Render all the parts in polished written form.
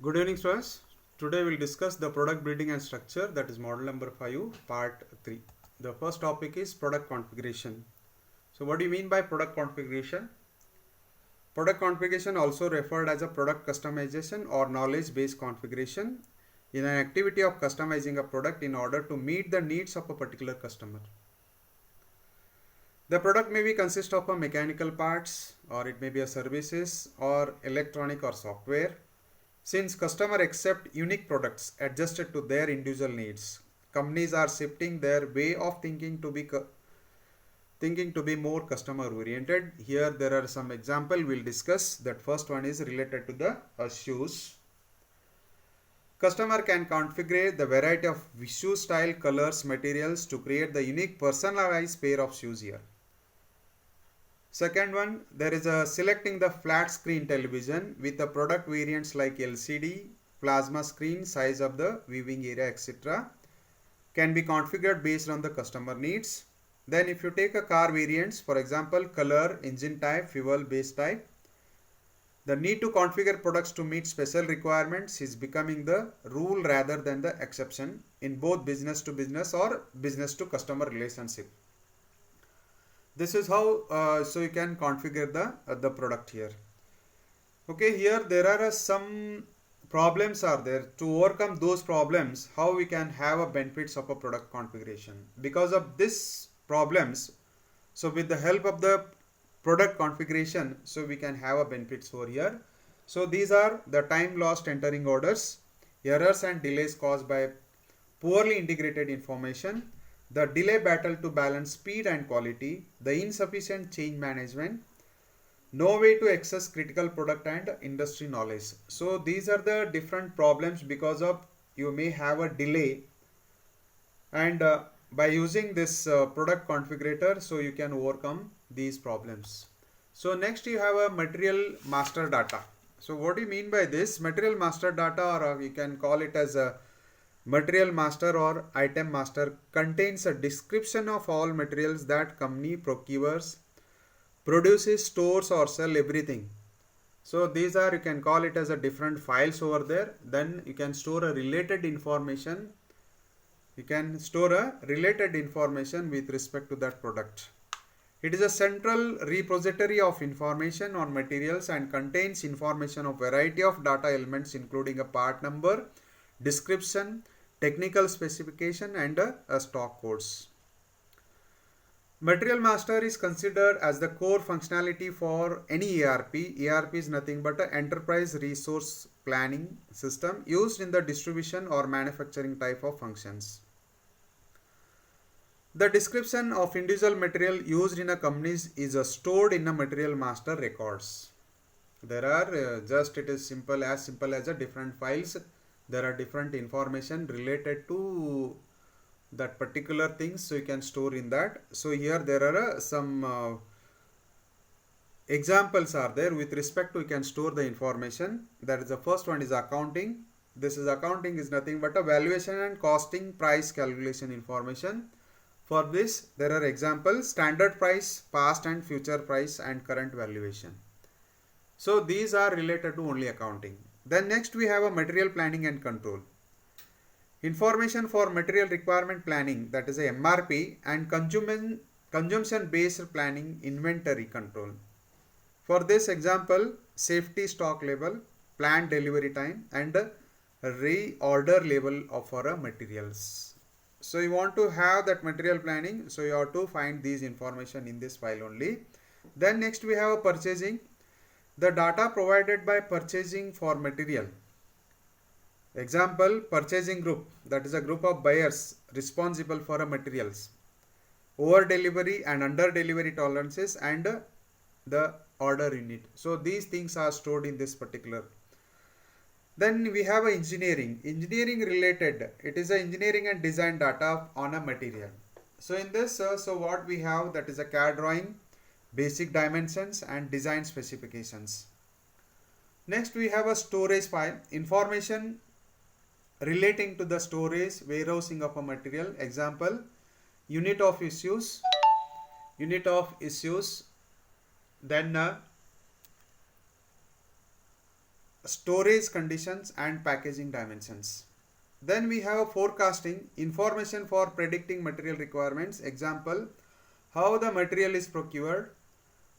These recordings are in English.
Good evening, students. Today we'll discuss the product building and structure, that is model number 5, part 3. The first topic is product configuration. So what do you mean by product configuration? Product configuration, also referred as a product customization or knowledge based configuration, is an activity of customizing a product in order to meet the needs of a particular customer. The product may be consist of a mechanical parts, or it may be a services, or electronic or software. Since customers accept unique products adjusted to their individual needs, companies are shifting their way of thinking to be more customer oriented. Here there are some example we'll discuss. That first one is related to the shoes. Customer can configure the variety of shoe style, colors, materials to create the unique personalized pair of shoes here. Second one, there is a selecting the flat screen television with the product variants like LCD, plasma screen, size of the viewing area, etc. can be configured based on the customer needs. Then if you take a car variants, for example, color, engine type, fuel base type, the need to configure products to meet special requirements is becoming the rule rather than the exception in both business to business or business to customer relationship. This is how so you can configure the product here. Okay, here there are some problems are there. To overcome those problems, how we can have a benefits of a product configuration. Because of this problems, so with the help of the product configuration, so we can have a benefits over here. So these are the time lost entering orders, errors and delays caused by poorly integrated information, the delay battle to balance speed and quality, the insufficient change management, no way to access critical product and industry knowledge. So these are the different problems because of you may have a delay, and by using this product configurator, so you can overcome these problems. So next you have a material master data. So what do you mean by this? Material master data, or you can call it as a material master or item master, contains a description of all materials that company procures, produces, stores or sell everything. So these are, you can call it as a different files over there. Then you can store a related information. You can store a related information with respect to that product. It is a central repository of information on materials and contains information of variety of data elements including a part number, description, technical specification and stock codes. Material master is considered as the core functionality for any ERP. ERP is nothing but an enterprise resource planning system used in the distribution or manufacturing type of functions. The description of individual material used in a company is stored in a material master records. There are it is simple as a different files. There are different information related to that particular things, so you can store in that. So here there are some examples are there with respect to you can store the information. That is the first one is accounting. This is accounting is nothing but a valuation and costing price calculation information. For this there are examples: standard price, past and future price and current valuation. So these are related to only accounting. Then next we have a material planning and control. Information for material requirement planning, that is a MRP, and consumption based planning, inventory control. For this example, safety stock level, planned delivery time and reorder level of our materials. So you want to have that material planning, so you have to find these information in this file only. Then next we have a purchasing, the data provided by purchasing for material. Example, purchasing group, that is a group of buyers responsible for materials, over delivery and under delivery tolerances and the order unit. So these things are stored in this particular. Then we have engineering related. It is a engineering and design data on a material. So in this, so what we have, that is a CAD drawing, basic dimensions and design specifications. Next we have a storage file, information relating to the storage, warehousing of a material. Example, unit of issues, then storage conditions and packaging dimensions. Then we have forecasting, information for predicting material requirements. Example, how the material is procured,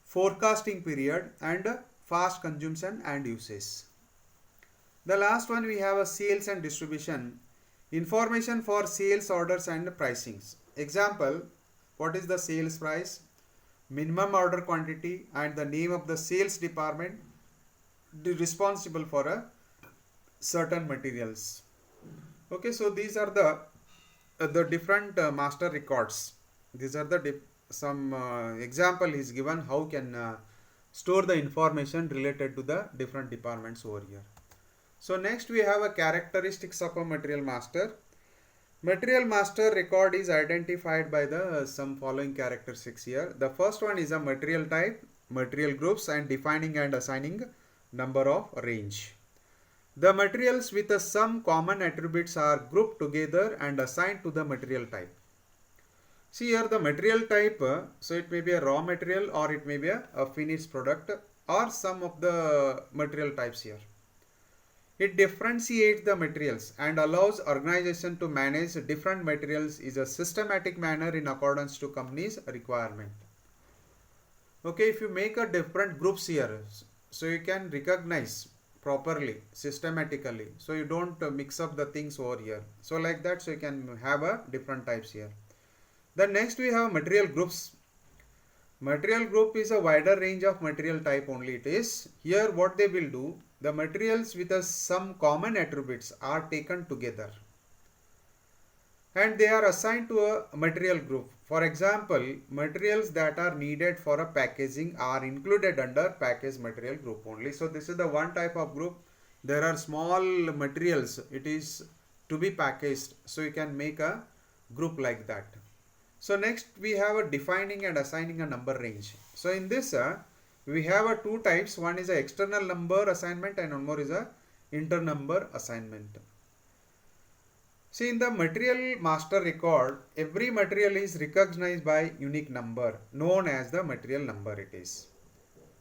forecasting period, and fast consumption and usage. The last one we have a sales and distribution, information for sales orders and pricings. Example, what is the sales price, minimum order quantity, and the name of the sales department responsible for a certain materials. Okay, so these are the different master records. These are the some example is given how can store the information related to the different departments over here. So next we have a characteristics of a material master. Material master record is identified by the some following characteristics here. The first one is a material type, material groups, and defining and assigning number of range. The materials with some common attributes are grouped together and assigned to the material type. See here the material type, so it may be a raw material or it may be a finished product or some of the material types here. It differentiates the materials and allows organization to manage different materials in a systematic manner in accordance to company's requirement. Okay, if you make a different groups here, so you can recognize properly, systematically, so you don't mix up the things over here. So like that, so you can have a different types here. Then next we have material groups. Material group is a wider range of material type only it is. Here what they will do, the materials with some common attributes are taken together and they are assigned to a material group. For example, materials that are needed for a packaging are included under package material group only. So this is the one type of group. There are small materials, it is to be packaged, so you can make a group like that. So next we have a defining and assigning a number range. So in this we have two types. One is a external number assignment and one more is a internal number assignment. See, in the material master record, every material is recognized by unique number known as the material number it is.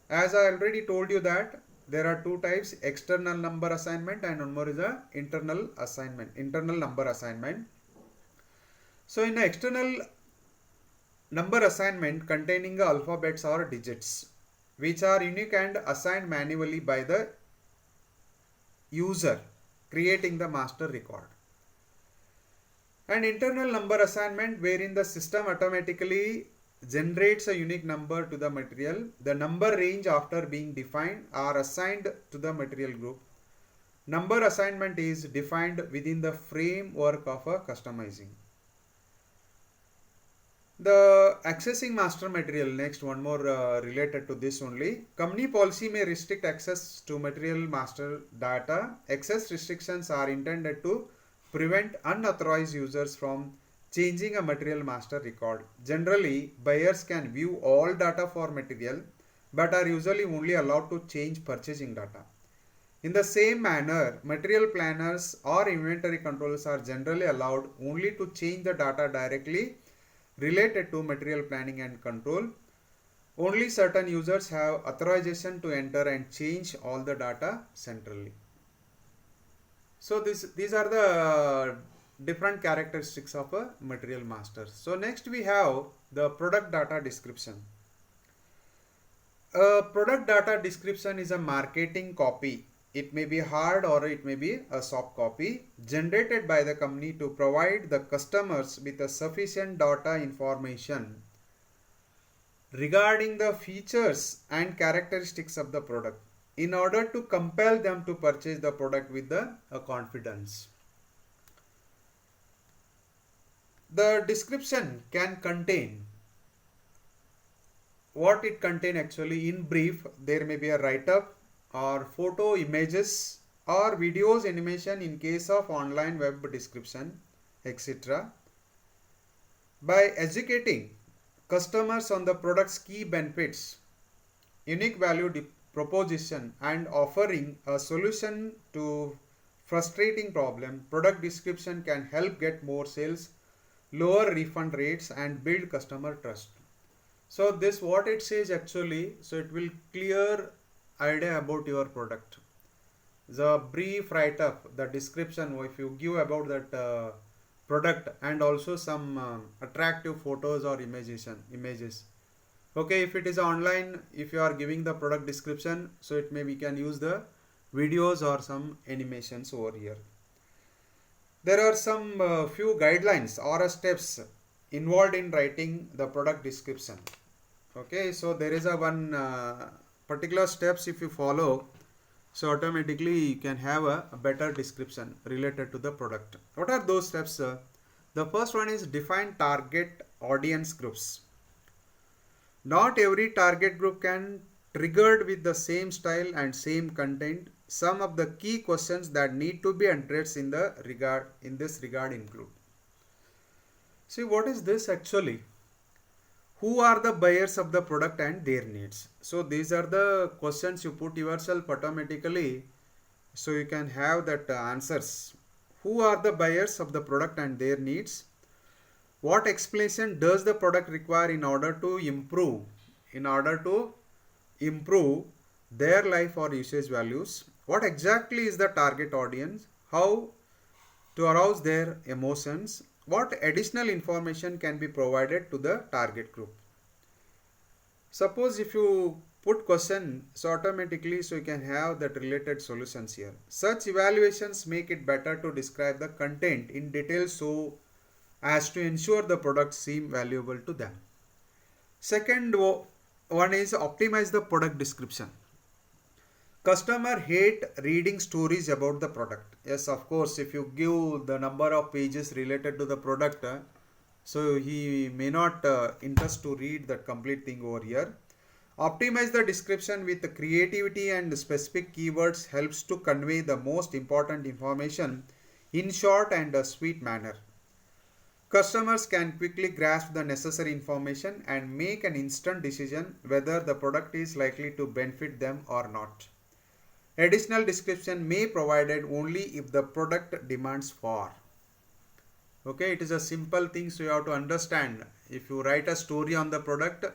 As I already told you that there are two types, external number assignment and one more is a internal assignment, internal number assignment. So in the external number assignment containing the alphabets or digits which are unique and assigned manually by the user creating the master record. And internal number assignment wherein the system automatically generates a unique number to the material. The number range after being defined are assigned to the material group. Number assignment is defined within the framework of a customizing. The accessing master material, next one more related to this only. Company policy may restrict access to material master data. Access restrictions are intended to prevent unauthorized users from changing a material master record. Generally, buyers can view all data for material but are usually only allowed to change purchasing data. In the same manner, material planners or inventory controllers are generally allowed only to change the data directly related to material planning and control. Only certain users have authorization to enter and change all the data centrally. So these are the different characteristics of a material master. So next we have the product data description. A product data description is a marketing copy. It may be hard or it may be a soft copy generated by the company to provide the customers with a sufficient data information regarding the features and characteristics of the product in order to compel them to purchase the product with the confidence. The description can contain what it contains actually. In brief, there may be a write-up or photo, images or videos, animation in case of online web description, etc. By educating customers on the product's key benefits, unique value proposition and offering a solution to frustrating problem, product description can help get more sales, lower refund rates and build customer trust. So this what it says actually, so it will clear idea about your product. the brief write-up, the description, if you give about that product, and also some attractive photos or images. Okay, if it is online, if you are giving the product description, so it may we can use the videos or some animations over here. There are some few guidelines or steps involved in writing the product description. Okay, so there is a one particular steps if you follow, so automatically you can have a better description related to the product. What are those steps? The first one is define target audience groups. Not every target group can triggered with the same style and same content. Some of the key questions that need to be addressed in this regard include. See, what is this actually? Who are the buyers of the product and their needs? So these are the questions you put yourself automatically, so you can have that answers. Who are the buyers of the product and their needs? What explanation does the product require in order to improve their life or usage values? What exactly is the target audience? How to arouse their emotions? What additional information can be provided to the target group? Suppose if you put question, so automatically so you can have that related solutions here. Such evaluations make it better to describe the content in detail so as to ensure the products seem valuable to them. Second one is optimize the product description. Customer hate reading stories about the product. Yes, of course, if you give the number of pages related to the product, so he may not interest to read that complete thing over here. Optimize the description with the creativity and specific keywords helps to convey the most important information in short and a sweet manner. Customers can quickly grasp the necessary information and make an instant decision whether the product is likely to benefit them or not. Additional description may be provided only if the product demands for. Okay, it is a simple thing, so you have to understand. If you write a story on the product,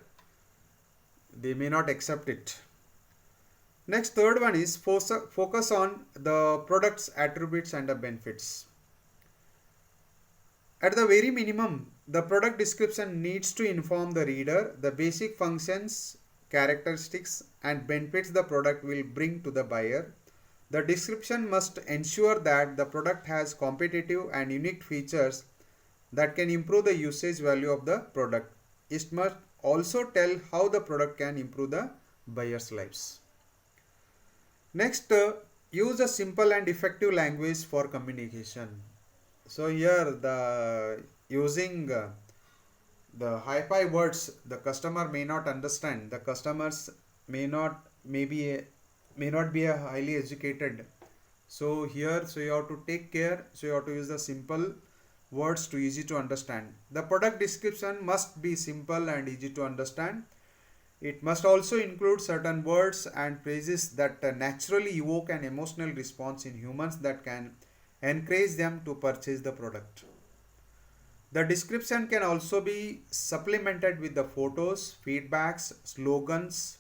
they may not accept it. Next, third one is focus on the product's attributes and the benefits. At the very minimum, the product description needs to inform the reader the basic functions, characteristics, and benefits the product will bring to the buyer. The description must ensure that the product has competitive and unique features that can improve the usage value of the product. It must also tell how the product can improve the buyer's lives. Next, use a simple and effective language for communication. So here the using the hi-fi words the customer may not understand. The customers may not be a highly educated. So here, so you have to take care. So you have to use the simple words to easy to understand. The product description must be simple and easy to understand. It must also include certain words and phrases that naturally evoke an emotional response in humans that can encourage them to purchase the product. The description can also be supplemented with the photos, feedbacks, slogans,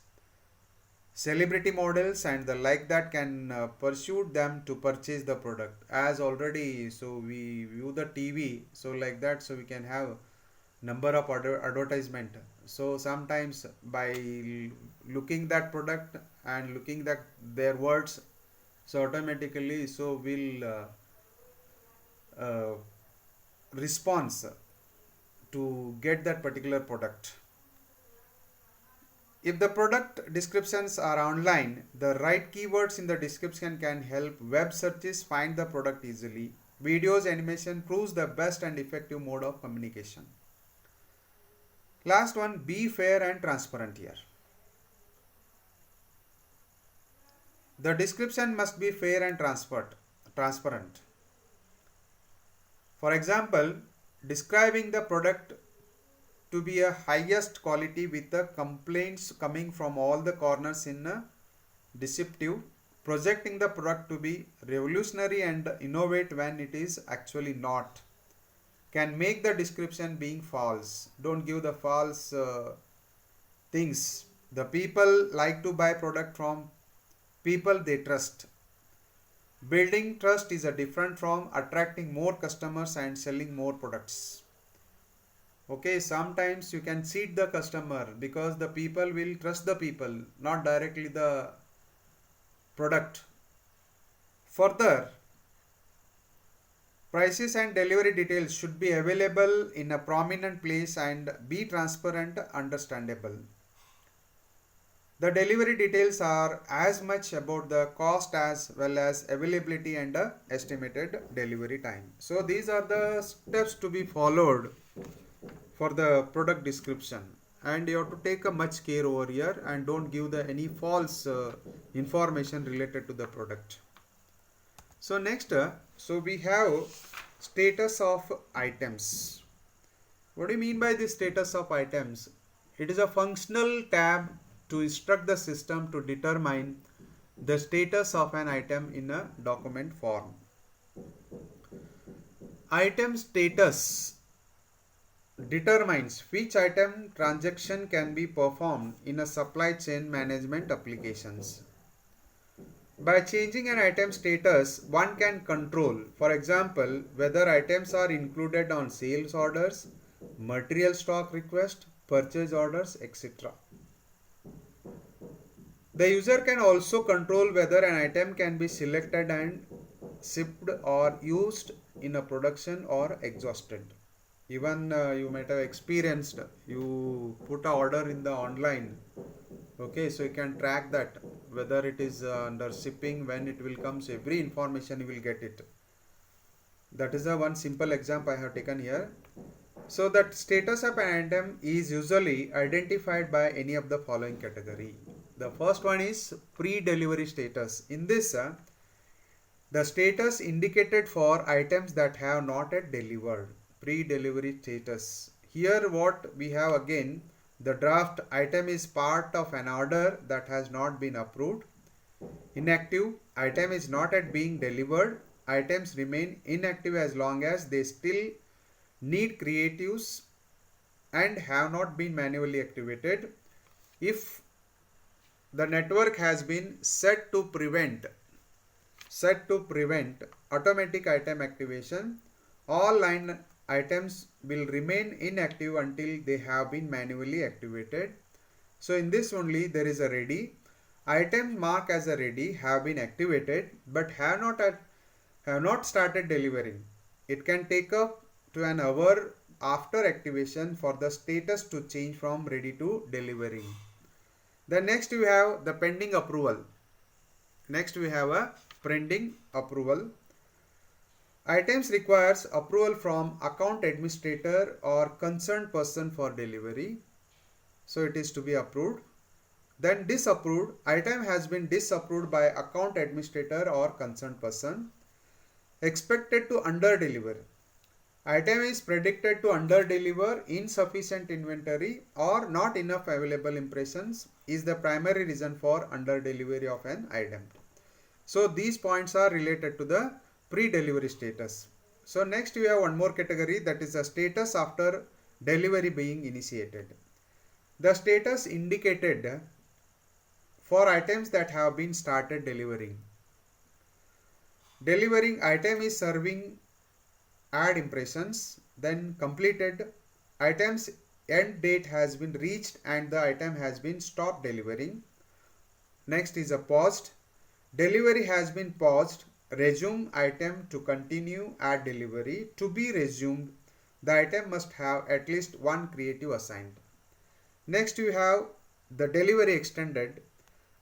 celebrity models and the like that can pursue them to purchase the product. As already, so we view the TV, so like that, so we can have number of advertisement. So sometimes by looking that product and looking that their words, so automatically so will response to get that particular product. If the product descriptions are online, the right keywords in the description can help web searches find the product easily. Videos animation proves the best and effective mode of communication. Last one, be fair and transparent here. The description must be fair and transparent. For example, describing the product to be a highest quality with the complaints coming from all the corners in a deceptive, projecting the product to be revolutionary and innovate when it is actually not, can make the description being false. Don't give the false things. The people like to buy product from people they trust. Building trust is a different from attracting more customers and selling more products. Okay, sometimes you can cheat the customer because the people will trust the people, not directly the product. Further, prices and delivery details should be available in a prominent place and be transparent, understandable. The delivery details are as much about the cost as well as availability and the estimated delivery time. So these are the steps to be followed for the product description, and you have to take a much care over here and don't give the any false information related to the product. So next, so we have status of items. What do you mean by the status of items? It is a functional tab to instruct the system to determine the status of an item in a document form. Item status determines which item transaction can be performed in a supply chain management applications. By changing an item status, one can control, for example, whether items are included on sales orders, material stock request, purchase orders, etc. The user can also control whether an item can be selected and shipped or used in a production or exhausted. Even you might have experienced, you put a order in the online, okay, so you can track that whether it is under shipping, when it will comes, every information you will get it. That is a one simple example I have taken here. So that status of an item is usually identified by any of the following category. The first one is pre-delivery status. In this, the status indicated for items that have not yet delivered. Pre-delivery status. Here what we have again, the draft item is part of an order that has not been approved. Inactive, item is not yet being delivered. Items remain inactive as long as they still need creatives and have not been manually activated. If the network has been set to prevent automatic item activation, all line items will remain inactive until they have been manually activated. So in this only there is a ready. Items marked as a ready have been activated but have not started delivering. It can take up to an hour after activation for the status to change from ready to delivering. Then next we have the pending approval. Next we have a pending approval. Items requires approval from account administrator or concerned person for delivery. So it is to be approved. Then disapproved. Item has been disapproved by account administrator or concerned person. Expected to under deliver. Item is predicted to under deliver, insufficient inventory or not enough available impressions is the primary reason for under delivery of an item. So these points are related to the pre-delivery status. So next we have one more category, that is the status after delivery being initiated. The status indicated for items that have been started delivering. Delivering item is serving add impressions, then completed, items end date has been reached and the item has been stopped delivering. Next is a paused. Delivery has been paused. Resume item to continue add delivery. To be resumed, the item must have at least one creative assigned. Next you have the delivery extended.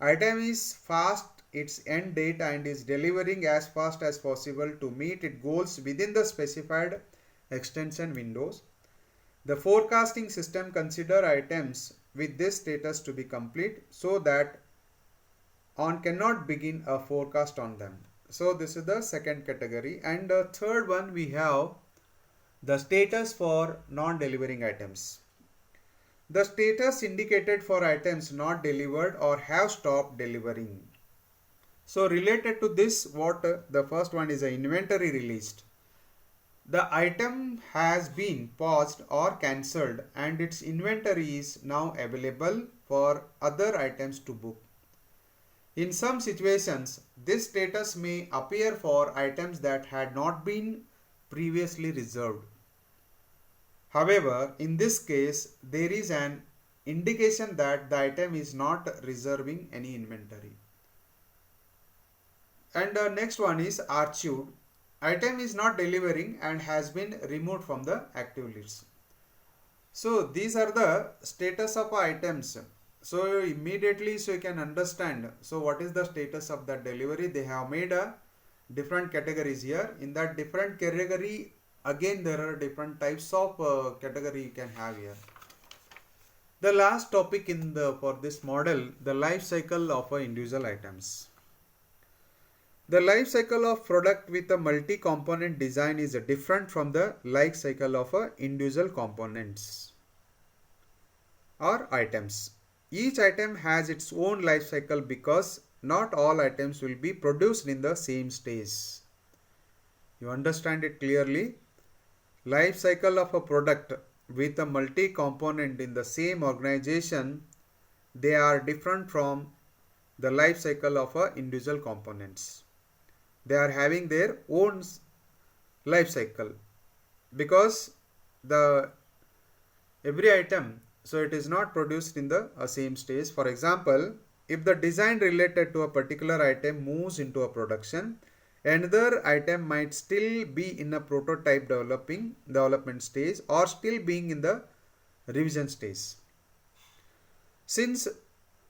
Item is fast its end date and is delivering as fast as possible to meet its goals within the specified extension windows. The forecasting system consider items with this status to be complete so that on cannot begin a forecast on them. So this is the second category. And the third one we have the status for non-delivering items. The status indicated for items not delivered or have stopped delivering. So related to this, what the first one is the inventory released. The item has been paused or cancelled and its inventory is now available for other items to book. In some situations, this status may appear for items that had not been previously reserved. However, in this case, there is an indication that the item is not reserving any inventory. And next one is archived. Item is not delivering and has been removed from the active list. So these are the status of items. So immediately so you can understand. So what is the status of the delivery? They have made a different categories here. In that different category, again there are different types of category you can have here. The last topic for this model, the life cycle of individual items. The life cycle of product with a multi-component design is different from the life cycle of individual components or items. Each item has its own life cycle because not all items will be produced in the same stage. You understand it clearly? Life cycle of a product with a multi-component in the same organization, they are different from the life cycle of individual components. They are having their own life cycle because every item, so it is not produced in the same stage. For example, if the design related to a particular item moves into a production, another item might still be in a prototype development stage or still being in the revision stage. Since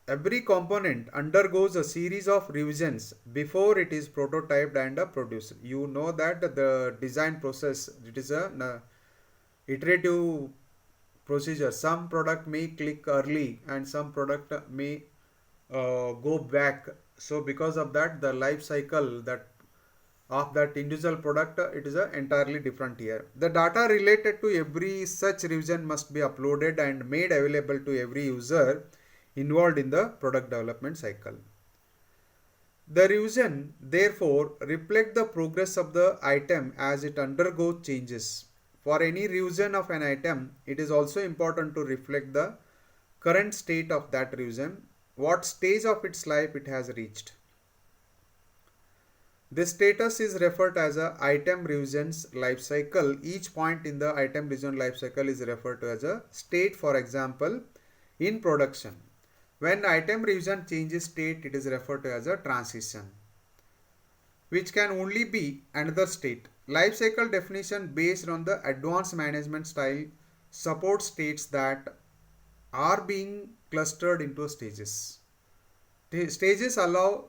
every component undergoes a series of revisions before it is prototyped and produced. You know that the design process, it is a iterative procedure. Some product may click early and some product may go back. So because of that, the life cycle of that individual product, it is entirely different here. The data related to every such revision must be uploaded and made available to every user involved in the product development cycle. The revision therefore reflect the progress of the item as it undergoes changes. For any revision of an item, it is also important to reflect the current state of that revision, what stage of its life it has reached. This status is referred as a item revision's life cycle. Each point in the item revision life cycle is referred to as a state. For example, in production, when item revision changes state, it is referred to as a transition, which can only be another state. Life cycle definition based on the advanced management style supports states that are being clustered into stages. The stages allow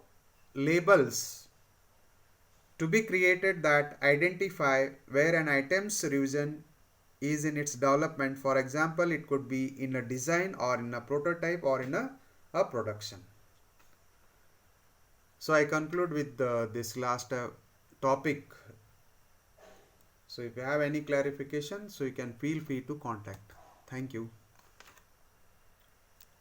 labels to be created that identify where an item's revision is in its development. For example, it could be in a design or in a prototype or in a production. So I conclude with this last topic. So if you have any clarification, so you can feel free to contact. Thank you.